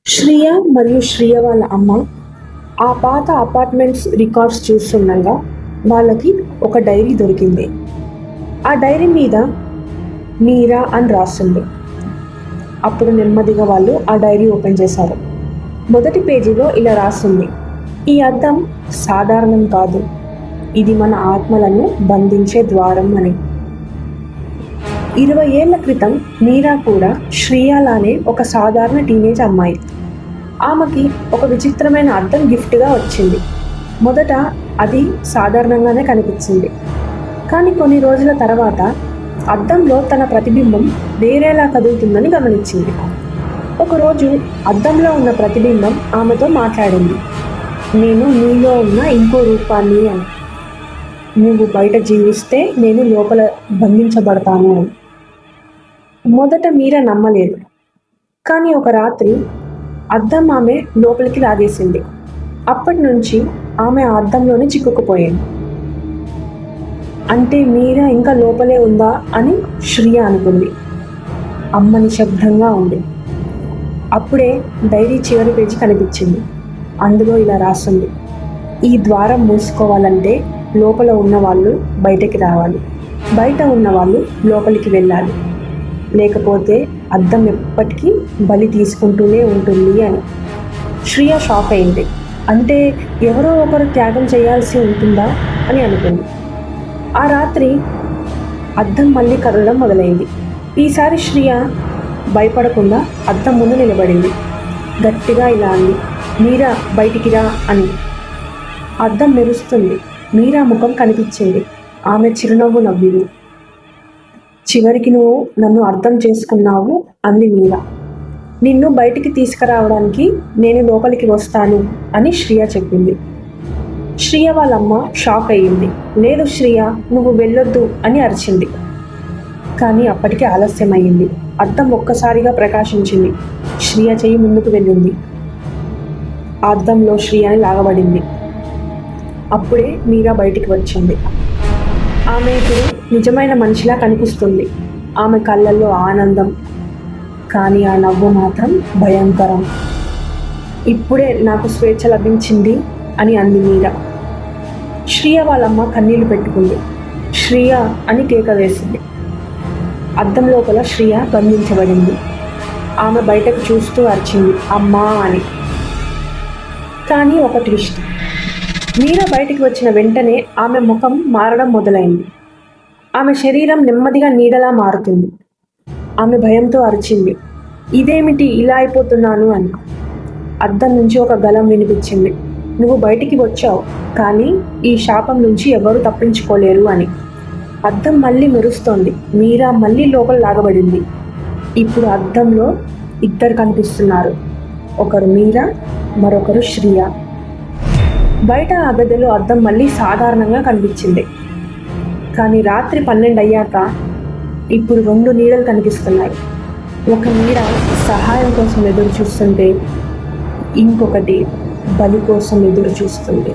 శ్రియ మరియు శ్రియ వాళ్ళ అమ్మ ఆ పాత అపార్ట్మెంట్స్ రికార్డ్స్ చూస్తుండగా వాళ్ళకి ఒక డైరీ దొరికింది. ఆ డైరీ మీద మీరా అని రాస్తుంది. అప్పుడు నెమ్మదిగా వాళ్ళు ఆ డైరీ ఓపెన్ చేశారు. మొదటి పేజీలో ఇలా రాస్తుంది, ఈ అద్దం సాధారణం కాదు, ఇది మన ఆత్మలను బంధించే ద్వారం అని. 20 ఏళ్ల క్రితం మీరా కూడా శ్రియలానే ఒక సాధారణ టీనేజ్ అమ్మాయి. ఆమెకి ఒక విచిత్రమైన అద్దం గిఫ్ట్గా వచ్చింది. మొదట అది సాధారణంగానే కనిపించింది, కానీ కొన్ని రోజుల తర్వాత అద్దంలో తన ప్రతిబింబం వేరేలా కదులుతుందని గమనించింది. ఒకరోజు అద్దంలో ఉన్న ప్రతిబింబం ఆమెతో మాట్లాడింది, నేను నీలో ఉన్న ఇంకో రూపాన్ని అని. నువ్వు బయట జీవిస్తే నేను లోపల బంధించబడతాను అని. మొదట మీరా నమ్మలేదు, కానీ ఒక రాత్రి అద్దం ఆమె లోపలికి లాగేసింది. అప్పటి నుంచి ఆమె ఆ అద్దంలోనే చిక్కుకుపోయింది. అంటే మీరా ఇంకా లోపలే ఉందా అని శ్రియ అనుకుంది. అమ్మ నిశ్శబ్దంగా ఉంది. అప్పుడే డైరీ చివరి పేజీ కనిపించింది. అందులో ఇలా రాస్తుంది, ఈ ద్వారం మూసుకోవాలంటే లోపల ఉన్నవాళ్ళు బయటకి రావాలి, బయట ఉన్నవాళ్ళు లోపలికి వెళ్ళాలి, లేకపోతే అద్దం ఎప్పటికీ బలి తీసుకుంటూనే ఉంటుంది అని. శ్రియ షాక్ అయింది. అంటే ఎవరో ఒకరు త్యాగం చేయాల్సి ఉంటుందా అని అనుకుంది. ఆ రాత్రి అద్దం మళ్ళీ కదలడం మొదలైంది. ఈసారి శ్రియ భయపడకుండా అద్దం ముందు నిలబడింది. గట్టిగా ఇలా అంది, మీరా బయటికి రా అని. అద్దం మెరుస్తుంది. మీరా ముఖం కనిపించింది. ఆమె చిరునవ్వు నవ్వింది. చివరికి నువ్వు నన్ను అర్థం చేసుకున్నావు అంది మీరా. నిన్ను బయటికి తీసుకురావడానికి నేను లోపలికి వస్తాను అని శ్రియ చెప్పింది. శ్రియ వాళ్ళమ్మ షాక్ అయ్యింది. లేదు శ్రియ, నువ్వు వెళ్ళొద్దు అని అరిచింది. కానీ అప్పటికే ఆలస్యమయ్యింది. అద్దం ఒక్కసారిగా ప్రకాశించింది. శ్రియ చెయ్యి ముందుకు వెళ్ళింది. ఆ అద్దంలో శ్రియని లాగబడింది. అప్పుడే మీరా బయటికి వచ్చింది. ఆమె ఇప్పుడు నిజమైన మనిషిలా కనిపిస్తుంది. ఆమె కళ్ళల్లో ఆనందం, కానీ ఆ నవ్వు మాత్రం భయంకరం. ఇప్పుడే నాకు స్వేచ్ఛ లభించింది అని అంది మీరా. శ్రియ వాళ్ళమ్మ కన్నీళ్లు పెట్టుకుంది. శ్రియ అని కేక వేసింది. అద్దం లోపల శ్రియ బంధించబడింది. ఆమె బయటకు చూస్తూ అరిచింది, అమ్మా అని. కానీ ఒక ట్విస్ట్. మీరా బయటికి వచ్చిన వెంటనే ఆమె ముఖం మారడం మొదలైంది. ఆమె శరీరం నెమ్మదిగా నీడలా మారుతుంది. ఆమె భయంతో అరిచింది, ఇదేమిటి ఇలా అయిపోతున్నాను అని. అద్దం నుంచి ఒక గళం వినిపించింది, నువ్వు బయటికి వచ్చావు, కానీ ఈ శాపం నుంచి ఎవరూ తప్పించుకోలేరు అని. అద్దం మళ్ళీ మెరుస్తోంది. మీరా మళ్ళీ లోపల లాగబడింది. ఇప్పుడు అద్దంలో ఇద్దరు కనిపిస్తున్నారు. ఒకరు మీరా, మరొకరు శ్రియ. బయట ఆ గదిలో అద్దం మళ్ళీ సాధారణంగా కనిపించింది. కానీ రాత్రి 12 అయ్యాక ఇప్పుడు 2 నీడలు కనిపిస్తున్నాయి. ఒక నీడ సహాయం కోసం ఎదురు చూస్తుంటే, ఇంకొకటి బలి కోసం ఎదురు చూస్తుంది.